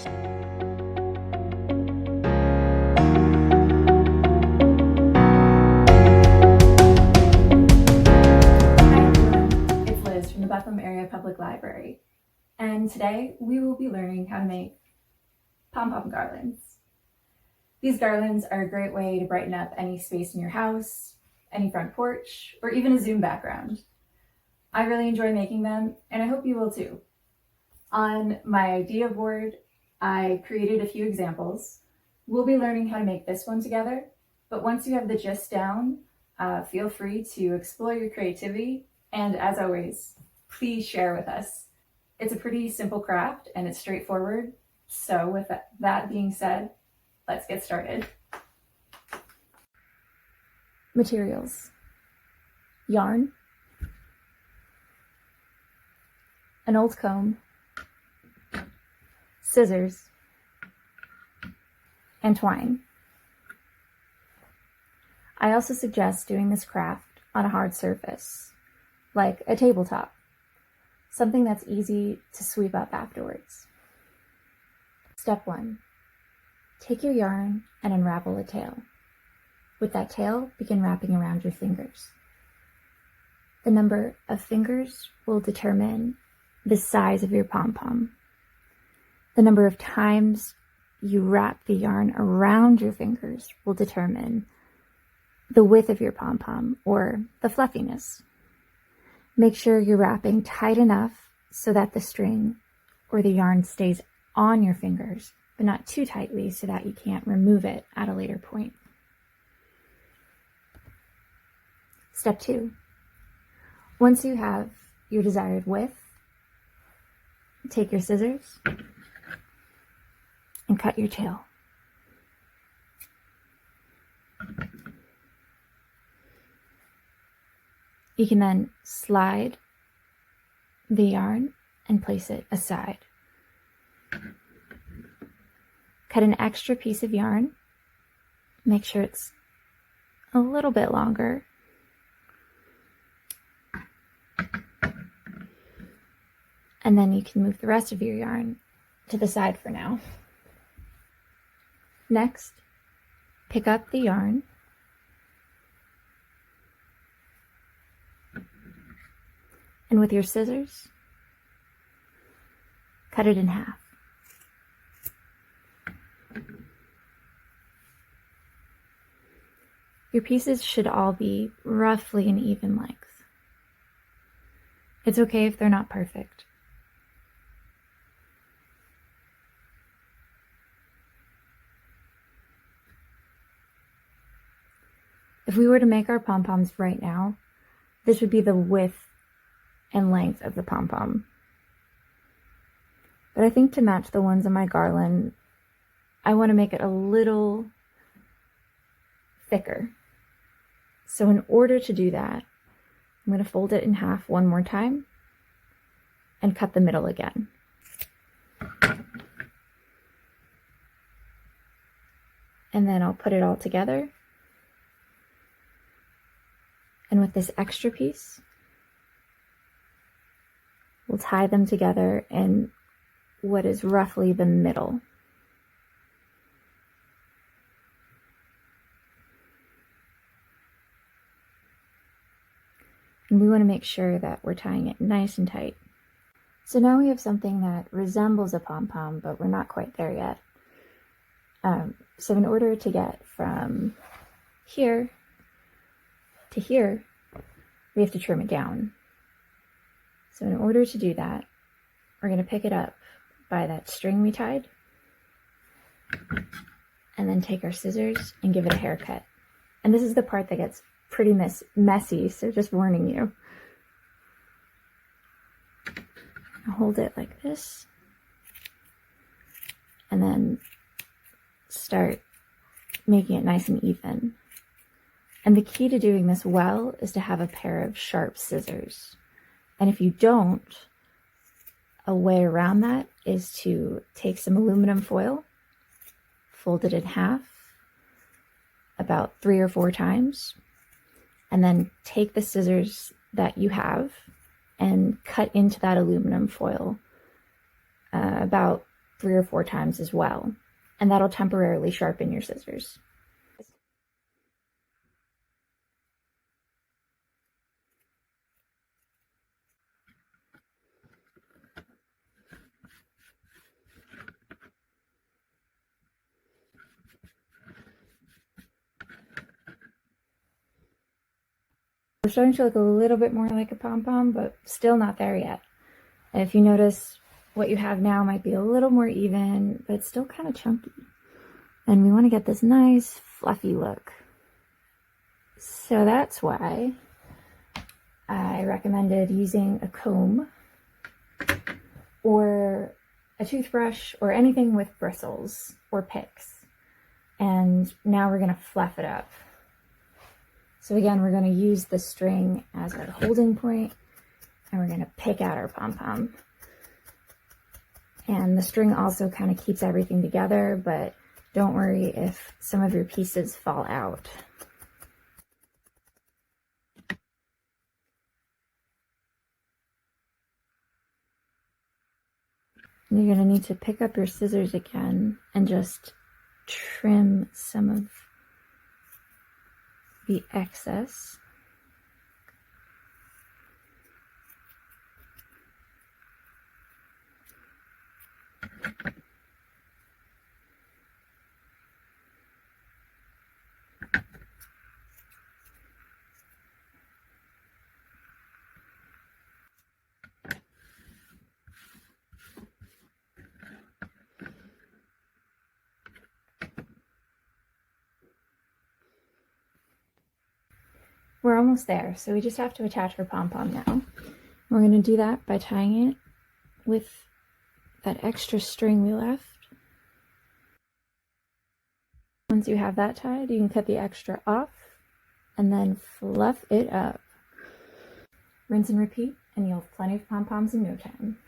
From the Bethlehem Area Public Library, and today we will be learning how to make pom-pom garlands. These garlands are a great way to brighten up any space in your house, any front porch, or even a Zoom background. I really enjoy making them, and I hope you will too. On my idea board, I created a few examples. We'll be learning how to make this one together, but once you have the gist down, feel free to explore your creativity. And as always, please share with us. It's a pretty simple craft and it's straightforward. So with that being said, let's get started. Materials: yarn, an old comb, scissors, and twine. I also suggest doing this craft on a hard surface, like a tabletop, something that's easy to sweep up afterwards. Step 1. Take your yarn and unravel a tail. With that tail, begin wrapping around your fingers. The number of fingers will determine the size of your pom-pom. The number of times you wrap the yarn around your fingers will determine the width of your pom-pom, or the fluffiness. Make sure you're wrapping tight enough so that the string or the yarn stays on your fingers, but not too tightly so that you can't remove it at a later point. Step 2. Once you have your desired width, take your scissors and cut your tail. You can then slide the yarn and place it aside. Cut an extra piece of yarn. Make sure it's a little bit longer. And then you can move the rest of your yarn to the side for now. Next, pick up the yarn and with your scissors, cut it in half. Your pieces should all be roughly an even length. It's okay if they're not perfect. If we were to make our pom-poms right now, this would be the width and length of the pom-pom. But I think to match the ones on my garland, I want to make it a little thicker. So in order to do that, I'm going to fold it in half one more time and cut the middle again. And then I'll put it all together. And with this extra piece, we'll tie them together in what is roughly the middle. And we want to make sure that we're tying it nice and tight. So now we have something that resembles a pom-pom, but we're not quite there yet. So in order to get from here to here, we have to trim it down. So in order to do that, we're going to pick it up by that string we tied, and then take our scissors and give it a haircut. And this is the part that gets pretty messy, so just warning you. I'll hold it like this, and then start making it nice and even. And the key to doing this well is to have a pair of sharp scissors. And if you don't, a way around that is to take some aluminum foil, fold it in half about 3 or 4 times, and then take the scissors that you have and cut into that aluminum foil about 3 or 4 times as well, and that'll temporarily sharpen your scissors. We're starting to look a little bit more like a pom-pom, but still not there yet. And if you notice, what you have now might be a little more even, but it's still kind of chunky. And we want to get this nice, fluffy look. So that's why I recommended using a comb or a toothbrush or anything with bristles or picks. And now we're going to fluff it up. So again, we're going to use the string as our holding point, and we're going to pick out our pom-pom. And the string also kind of keeps everything together, but don't worry if some of your pieces fall out. You're going to need to pick up your scissors again and just trim some of the excess. We're almost there, so we just have to attach our pom-pom now. We're going to do that by tying it with that extra string we left. Once you have that tied, you can cut the extra off and then fluff it up. Rinse and repeat, and you'll have plenty of pom-poms in no time.